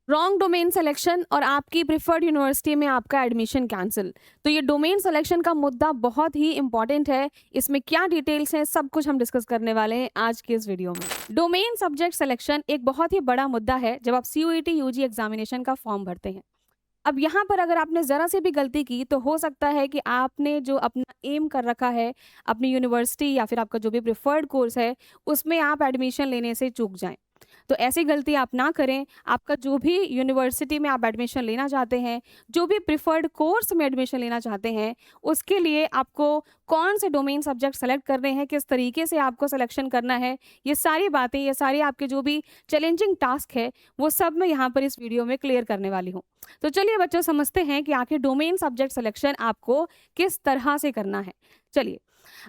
Wrong domain selection और आपकी preferred university में आपका एडमिशन कैंसिल। तो ये डोमेन सिलेक्शन का मुद्दा बहुत ही इंपॉर्टेंट है। इसमें क्या डिटेल्स हैं सब कुछ हम डिस्कस करने वाले हैं आज के इस वीडियो में। डोमेन सब्जेक्ट सिलेक्शन एक बहुत ही बड़ा मुद्दा है जब आप सीयूईटी यूजी एग्जामिनेशन का फॉर्म भरते हैं। अब यहाँ पर अगर आपने ज़रा सी भी गलती की तो हो सकता है कि आपने जो अपना एम कर रखा है अपनी यूनिवर्सिटी या फिर आपका जो भी प्रिफर्ड कोर्स है उसमें आप एडमिशन लेने से चूक जाएं। तो ऐसी गलती आप ना करें। आपका जो भी यूनिवर्सिटी में आप एडमिशन लेना चाहते हैं, जो भी प्रिफर्ड कोर्स में एडमिशन लेना चाहते हैं, उसके लिए आपको कौन से डोमेन सब्जेक्ट सेलेक्ट करने हैं, किस तरीके से आपको सिलेक्शन करना है, ये सारी बातें, ये सारी आपके जो भी चैलेंजिंग टास्क है वो सब मैं यहाँ पर इस वीडियो में क्लियर करने वाली हूँ। तो चलिए बच्चों समझते हैं कि आखिर डोमेन सब्जेक्ट सिलेक्शन आपको किस तरह से करना है। चलिए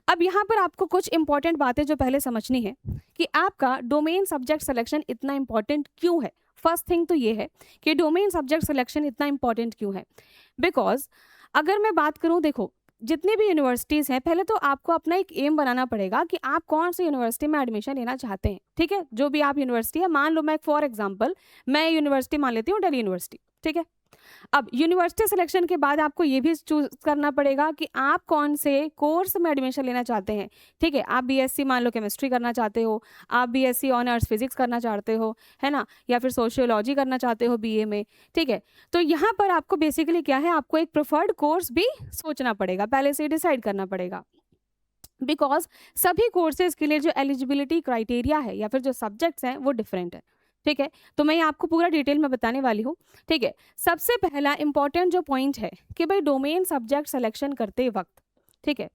अब यहाँ पर आपको कुछ इंपॉर्टेंट बातें जो पहले समझनी है कि आपका डोमेन सब्जेक्ट सिलेक्शन इतना इंपॉर्टेंट क्यों है। फर्स्ट थिंग तो ये है कि डोमेन सब्जेक्ट सिलेक्शन इतना इंपॉर्टेंट क्यों है। बिकॉज अगर मैं बात करूँ, देखो जितनी भी यूनिवर्सिटीज़ हैं, पहले तो आपको अपना एक एम बनाना पड़ेगा कि आप कौन सी यूनिवर्सिटी में एडमिशन लेना चाहते हैं। ठीक है, जो भी आप यूनिवर्सिटी है, मान लो मैं फॉर एग्जांपल मैं यूनिवर्सिटी मान लेती हूँ दिल्ली यूनिवर्सिटी। ठीक है, अब यूनिवर्सिटी सिलेक्शन के बाद आपको ये भी चूज करना पड़ेगा कि आप कौन से कोर्स में एडमिशन लेना चाहते हैं। ठीक है, आप बीएससी मान लो केमिस्ट्री करना चाहते हो, आप बीएससी ऑनर्स फिजिक्स करना चाहते हो, है ना, या फिर सोशियोलॉजी करना चाहते हो बीए में। ठीक है, तो यहाँ पर आपको बेसिकली क्या है, आपको एक प्रेफर्ड कोर्स भी सोचना पड़ेगा, पहले से डिसाइड करना पड़ेगा। बिकॉज सभी कोर्सेज के लिए जो एलिजिबिलिटी क्राइटेरिया है या फिर जो सब्जेक्ट्स हैं वो डिफरेंट है। ठीक है, तो मैं ये आपको पूरा डिटेल में बताने वाली हूँ। ठीक है, सबसे पहला इंपॉर्टेंट जो पॉइंट है कि भाई डोमेन सब्जेक्ट सिलेक्शन करते वक्त, ठीक है,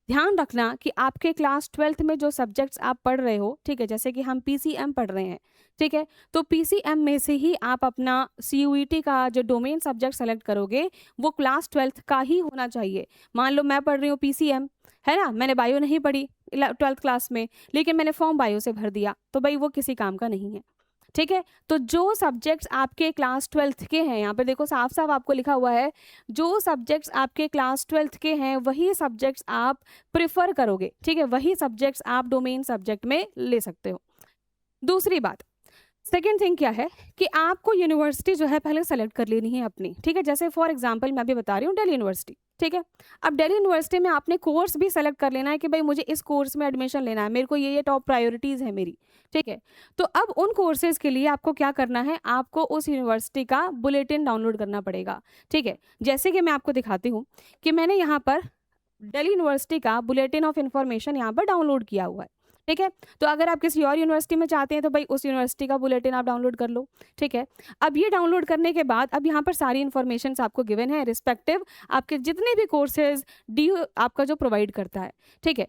ध्यान रखना कि आपके क्लास 12th में जो सब्जेक्ट्स आप पढ़ रहे हो, ठीक है, जैसे कि हम पीसीएम पढ़ रहे हैं। ठीक है, तो पीसीएम में से ही आप अपना सीयूईटी का जो डोमेन सब्जेक्ट सेलेक्ट करोगे वो क्लास 12th का ही होना चाहिए। मान लो मैं पढ़ रही हूँ पीसीएम, है ना, मैंने बायो नहीं पढ़ी 12th क्लास में, लेकिन मैंने फॉर्म बायो से भर दिया, तो भाई वो किसी काम का नहीं है। ठीक है, तो जो सब्जेक्ट्स आपके क्लास 12th के हैं, यहाँ पे देखो साफ साफ आपको लिखा हुआ है, जो सब्जेक्ट्स आपके क्लास 12th के हैं वही सब्जेक्ट्स आप प्रिफर करोगे। ठीक है, वही सब्जेक्ट्स आप डोमेन सब्जेक्ट में ले सकते हो। दूसरी बात, सेकेंड थिंग क्या है कि आपको यूनिवर्सिटी जो है पहले सेलेक्ट कर लेनी है अपनी। ठीक है, जैसे फॉर एग्जांपल मैं अभी बता रही हूँ दिल्ली यूनिवर्सिटी। ठीक है, अब दिल्ली यूनिवर्सिटी में आपने कोर्स भी सेलेक्ट कर लेना है कि भाई मुझे इस कोर्स में एडमिशन लेना है, मेरे को ये टॉप प्रायोरिटीज़ है मेरी। ठीक है, तो अब उन कोर्सेज के लिए आपको क्या करना है, आपको उस यूनिवर्सिटी का बुलेटिन डाउनलोड करना पड़ेगा। ठीक है, जैसे कि मैं आपको दिखाती हूँ कि मैंने यहाँ पर दिल्ली यूनिवर्सिटी का बुलेटिन ऑफ इंफॉर्मेशन यहाँ पर डाउनलोड किया हुआ है। ठीक है, तो अगर आप किसी और यूनिवर्सिटी में चाहते हैं तो भाई उस यूनिवर्सिटी का बुलेटिन आप डाउनलोड कर लो। ठीक है, अब ये डाउनलोड करने के बाद अब यहाँ पर सारी इन्फॉर्मेशन आपको गिवन है रिस्पेक्टिव आपके जितने भी कोर्सेज डी आपका जो प्रोवाइड करता है। ठीक है,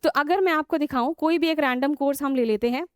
तो अगर मैं आपको दिखाऊं, कोई भी एक रैंडम कोर्स हम ले लेते हैं।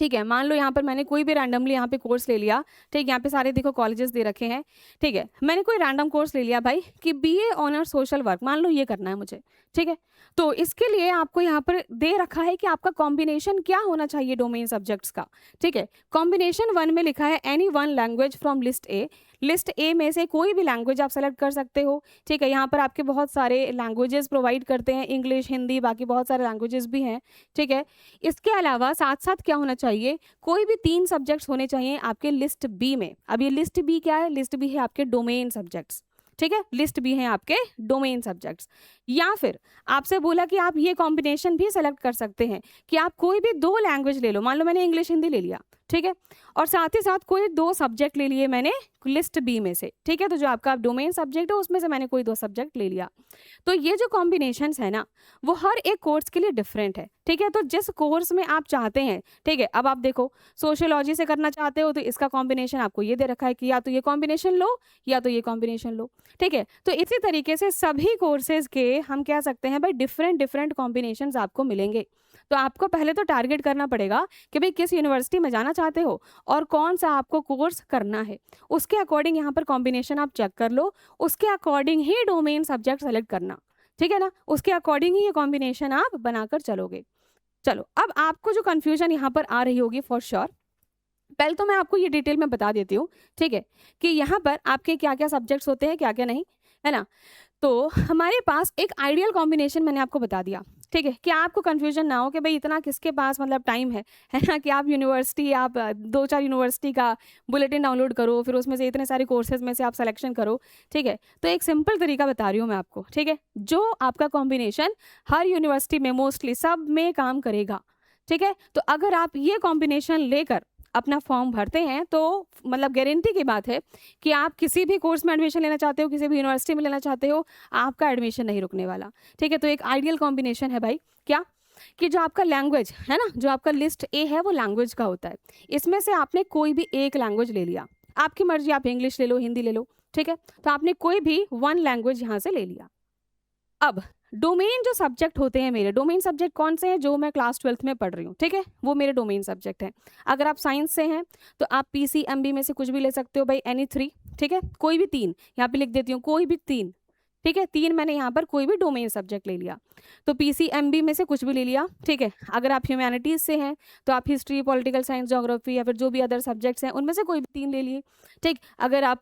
ठीक है, मान लो यहाँ पर मैंने कोई भी रैंडमली यहाँ पे कोर्स ले लिया। ठीक, यहाँ पे सारे देखो कॉलेजेस दे रखे हैं। ठीक है, मैंने कोई रैंडम कोर्स ले लिया भाई कि बीए ऑनर सोशल वर्क, मान लो ये करना है मुझे। ठीक है, तो इसके लिए आपको यहाँ पर दे रखा है कि आपका कॉम्बिनेशन क्या होना चाहिए डोमेन सब्जेक्ट्स का। ठीक है, कॉम्बिनेशन 1 में लिखा है any one language from list A. List A में से कोई भी लैंग्वेज आप सेलेक्ट कर सकते हो। ठीक है, यहाँ पर आपके बहुत सारे लैंग्वेजेस प्रोवाइड करते हैं, इंग्लिश, हिंदी, बाकी बहुत सारे लैंग्वेजेस भी हैं। ठीक है, इसके अलावा साथ साथ क्या होना चाहिए, कोई भी 3 सब्जेक्ट्स होने चाहिए आपके लिस्ट बी में। अब ये लिस्ट बी क्या है, लिस्ट बी है आपके डोमेन सब्जेक्ट्स। ठीक है, लिस्ट बी है आपके डोमेन सब्जेक्ट्स। या फिर आपसे बोला कि आप ये कॉम्बिनेशन भी सेलेक्ट कर सकते हैं कि आप कोई भी 2 लैंग्वेज ले लो, मान लो मैंने इंग्लिश हिंदी ले लिया। ठीक है, और साथ ही साथ कोई 2 सब्जेक्ट ले लिए मैंने लिस्ट बी में से। ठीक है, तो जो आपका डोमेन सब्जेक्ट है उसमें से मैंने कोई 2 सब्जेक्ट ले लिया। तो ये जो कॉम्बिनेशंस है ना वो हर एक कोर्स के लिए डिफरेंट है। ठीक है, तो जिस कोर्स में आप चाहते हैं, ठीक है, अब आप देखो सोशियोलॉजी से करना चाहते हो तो इसका कॉम्बिनेशन आपको ये दे रखा है कि या तो ये कॉम्बिनेशन लो या तो ये कॉम्बिनेशन लो। ठीक है, तो इसी तरीके से सभी कोर्सेज के हम कह सकते हैं भाई डिफरेंट डिफरेंट कॉम्बिनेशंस आपको मिलेंगे। तो आपको पहले तो टारगेट करना पड़ेगा कि भाई किस यूनिवर्सिटी में जाना चाहते हो और कौन सा आपको कोर्स करना है, उसके अकॉर्डिंग यहाँ पर कॉम्बिनेशन आप चेक कर लो, उसके अकॉर्डिंग ही डोमेन सब्जेक्ट सेलेक्ट करना। ठीक है ना, उसके अकॉर्डिंग ही ये कॉम्बिनेशन आप बनाकर चलोगे। चलो, अब आपको जो कंफ्यूजन यहाँ पर आ रही होगी फॉर श्योर, पहले तो मैं आपको ये डिटेल में बता देती हूँ। ठीक है, कि यहाँ पर आपके क्या क्या सब्जेक्ट्स होते हैं, क्या क्या नहीं, है ना। तो हमारे पास एक आइडियल कॉम्बिनेशन मैंने आपको बता दिया ठीक है, कि आपको कन्फ्यूजन ना हो कि भाई इतना किसके पास मतलब टाइम है ना, कि आप यूनिवर्सिटी आप 2-4 यूनिवर्सिटी का बुलेटिन डाउनलोड करो, फिर उसमें से इतने सारे कोर्सेज़ में से आप सिलेक्शन करो, ठीक है। तो एक सिंपल तरीका बता रही हूँ मैं आपको, ठीक है, जो आपका कॉम्बिनेशन हर यूनिवर्सिटी में मोस्टली सब में काम करेगा, ठीक है। तो अगर आप ये कॉम्बिनेशन लेकर अपना फॉर्म भरते हैं तो मतलब गारंटी की बात है कि आप किसी भी कोर्स में एडमिशन लेना चाहते हो, किसी भी यूनिवर्सिटी में लेना चाहते हो, आपका एडमिशन नहीं रुकने वाला, ठीक है। तो एक आइडियल कॉम्बिनेशन है भाई, क्या कि जो आपका लैंग्वेज है ना, जो आपका लिस्ट ए है वो लैंग्वेज का होता है। इसमें से आपने कोई भी एक लैंग्वेज ले लिया, आपकी मर्जी, आप इंग्लिश ले लो, हिंदी ले लो, ठीक है। तो आपने कोई भी वन लैंग्वेज यहाँ से ले लिया। अब डोमेन जो सब्जेक्ट होते हैं, मेरे डोमेन सब्जेक्ट कौन से हैं जो मैं क्लास 12th में पढ़ रही हूँ, ठीक है, वो मेरे डोमेन सब्जेक्ट हैं। अगर आप साइंस से हैं तो आप PCMB में से कुछ भी ले सकते हो भाई, एनी 3, ठीक है, कोई भी 3 यहाँ पे लिख देती हूँ, कोई भी 3, ठीक है, 3 मैंने यहाँ पर कोई भी डोमेन सब्जेक्ट ले लिया, तो PCMB में से कुछ भी ले लिया, ठीक है। अगर आप ह्यूमैनिटीज़ से हैं तो आप हिस्ट्री, पॉलिटिकल साइंस, ज्योग्राफी या फिर जो भी अदर सब्जेक्ट्स हैं उनमें से कोई भी 3 ले लिए, ठीक। अगर आप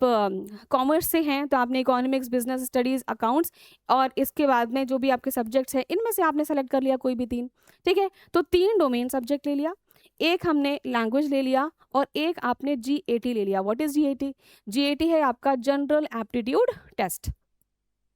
कॉमर्स से हैं तो आपने इकोनॉमिक्स, बिजनेस स्टडीज़, अकाउंट्स और इसके बाद में जो भी आपके सब्जेक्ट्स हैं इनमें से आपने सेलेक्ट कर लिया कोई भी 3, ठीक है। तो 3 डोमेन सब्जेक्ट ले लिया, एक हमने लैंग्वेज ले लिया और एक आपने GAT ले लिया। What is GAT? GAT है आपका जनरल एप्टीट्यूड टेस्ट,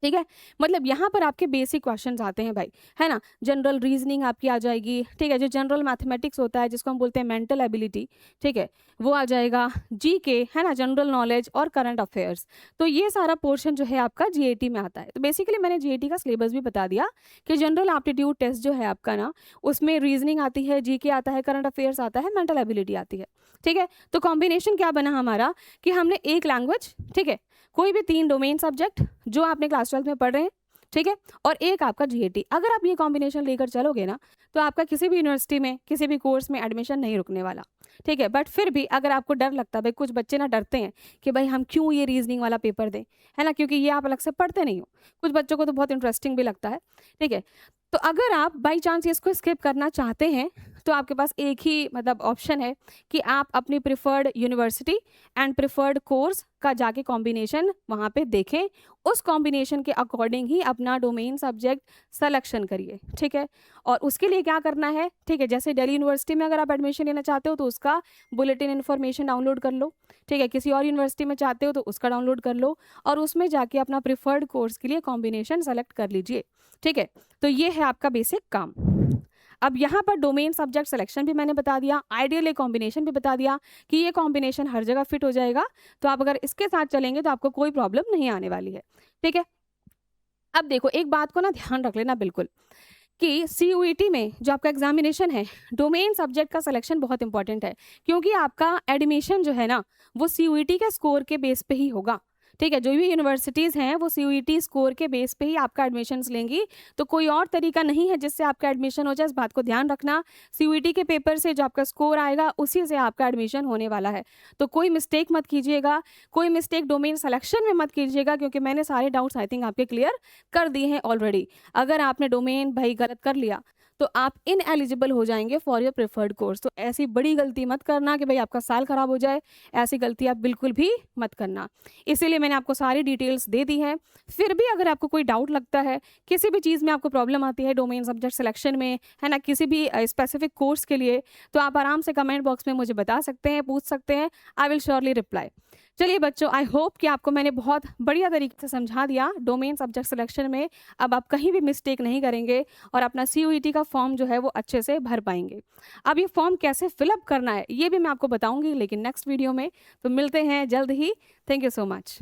ठीक है। मतलब यहाँ पर आपके बेसिक क्वेश्चंस आते हैं भाई, है ना, जनरल रीजनिंग आपकी आ जाएगी, ठीक है, जो जनरल मैथमेटिक्स होता है जिसको हम बोलते हैं मेंटल एबिलिटी, ठीक है, वो आ जाएगा, GK है ना, जनरल नॉलेज और करंट अफेयर्स। तो ये सारा पोर्शन जो है आपका GAT में आता है। तो बेसिकली मैंने GAT का सिलेबस भी बता दिया कि जनरल एप्टीट्यूड टेस्ट जो है आपका ना, उसमें रीजनिंग आती है, GK आता है, करंट अफेयर्स आता है, मेंटल एबिलिटी आती है, ठीक है। तो कॉम्बिनेशन क्या बना हमारा कि हमने एक लैंग्वेज, ठीक है, कोई भी 3 डोमेन सब्जेक्ट जो आपने क्लास 12 में पढ़ रहे हैं, ठीक है, और एक आपका GAT। अगर आप ये कॉम्बिनेशन लेकर चलोगे ना तो आपका किसी भी यूनिवर्सिटी में किसी भी कोर्स में एडमिशन नहीं रुकने वाला, ठीक है। बट फिर भी अगर आपको डर लगता है, भाई कुछ बच्चे ना डरते हैं कि भाई हम क्यों ये रीजनिंग वाला पेपर दें, है ना, क्योंकि ये आप अलग से पढ़ते नहीं हो, कुछ बच्चों को तो बहुत इंटरेस्टिंग भी लगता है, ठीक है। तो अगर आप बाई चांस इसको स्किप करना चाहते हैं तो आपके पास एक ही मतलब ऑप्शन है कि आप अपनी preferred university and preferred course का जाके कॉम्बिनेशन वहाँ पे देखें, उस कॉम्बिनेशन के अकॉर्डिंग ही अपना डोमेन सब्जेक्ट सिलेक्शन करिए, ठीक है। और उसके लिए क्या करना है, ठीक है, जैसे दिल्ली यूनिवर्सिटी में अगर आप एडमिशन लेना चाहते हो तो उसका बुलेटिन इन्फॉर्मेशन डाउनलोड कर लो, ठीक है, किसी और यूनिवर्सिटी में चाहते हो तो उसका डाउनलोड कर लो और उसमें जाके अपना प्रिफर्ड कोर्स के लिए कॉम्बिनेशन सेलेक्ट कर लीजिए, ठीक है। तो ये है आपका बेसिक काम। अब यहाँ पर डोमेन सब्जेक्ट सिलेक्शन भी मैंने बता दिया, आइडियल कॉम्बिनेशन भी बता दिया कि ये कॉम्बिनेशन हर जगह फिट हो जाएगा, तो आप अगर इसके साथ चलेंगे तो आपको कोई प्रॉब्लम नहीं आने वाली है, ठीक है। अब देखो एक बात को ना ध्यान रख लेना बिल्कुल कि CUET में जो आपका एग्जामिनेशन है, डोमेन सब्जेक्ट का सिलेक्शन बहुत इंपॉर्टेंट है, क्योंकि आपका एडमिशन जो है ना वो CUET के स्कोर के बेस पे ही होगा, ठीक है। जो भी यूनिवर्सिटीज़ हैं वो CUET स्कोर के बेस पे ही आपका एडमिशन्स लेंगी, तो कोई और तरीका नहीं है जिससे आपका एडमिशन हो जाए, इस बात को ध्यान रखना। CUET के पेपर से जो आपका स्कोर आएगा उसी से आपका एडमिशन होने वाला है, तो कोई मिस्टेक मत कीजिएगा, कोई मिस्टेक डोमेन सिलेक्शन में मत कीजिएगा, क्योंकि मैंने सारे डाउट्स आई थिंक आपके क्लियर कर दिए हैं ऑलरेडी। अगर आपने डोमेन भाई गलत कर लिया तो आप इनएलिजिबल हो जाएंगे फॉर योर प्रेफर्ड कोर्स। तो ऐसी बड़ी गलती मत करना कि भाई आपका साल खराब हो जाए, ऐसी गलती आप बिल्कुल भी मत करना। इसीलिए मैंने आपको सारी डिटेल्स दे दी हैं। फिर भी अगर आपको कोई डाउट लगता है, किसी भी चीज़ में आपको प्रॉब्लम आती है डोमेन सब्जेक्ट सिलेक्शन में, है ना, किसी भी स्पेसिफिक कोर्स के लिए, तो आप आराम से कमेंट बॉक्स में मुझे बता सकते हैं, पूछ सकते हैं, आई विल श्योरली रिप्लाई। चलिए बच्चों, आई होप कि आपको मैंने बहुत बढ़िया तरीके से समझा दिया डोमेन सब्जेक्ट सिलेक्शन में। अब आप कहीं भी मिस्टेक नहीं करेंगे और अपना CUET का फॉर्म जो है वो अच्छे से भर पाएंगे। अब ये फॉर्म कैसे फिलअप करना है ये भी मैं आपको बताऊंगी, लेकिन नेक्स्ट वीडियो में। तो मिलते हैं जल्द ही। Thank you so much.